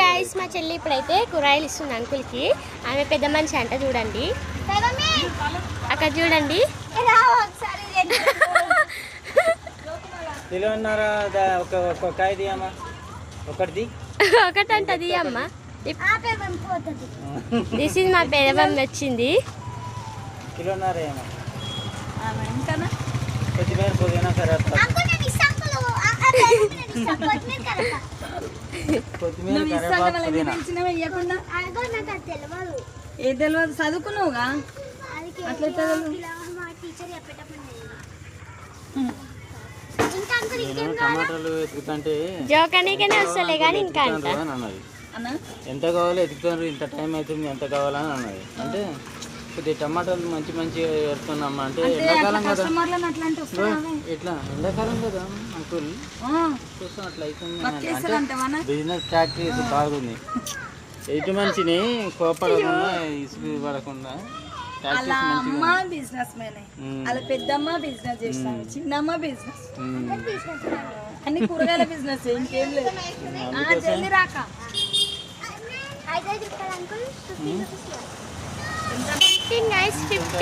Guys మా చెల్లి ఇప్పుడైతే కూరగాయలు ఇస్తుంది అంకుల్కి. ఆమె పెద్ద మనిషి అంట, చూడండి అక్కడ చూడండి. ఒకటంటది అమ్మ. దిస్ ఇస్ మా పెదవమ్మ వచ్చింది. ఏ తెలియదు, చదువుకున్నావుగా అట్లా జోకనీకనే వస్తలే కానీ ఇంకా ఎంత కావాలో ఎత్తుకుతారు, ఇంత టైం అవుతుంది ఎంత కావాలని అన్నది. అంటే కొద్దిగా టమాటాలు మంచి మంచిగా పెడుతున్నామ్మా. అంటే ఎండాకాలం కదా, ఇట్లా ఎండాకాలం కదా అంకుల్, చూస్తాం అట్లా అవుతుంది. బిజినెస్ ప్రాక్టీస్ బాగుంది. ఎటు మనిషిని కోపడకుండా ఇసుకు పడకుండా అమ్మ బిజినెస్ మేనే, అలా పెద్దమ్మ బిజినెస్ చేస్తాను, చిన్నమ్మ బిజినెస్, అన్ని కూరగాయల బిజినెస్, ఇంకేం లేదు. జల్దీ రాక 15 guys, 15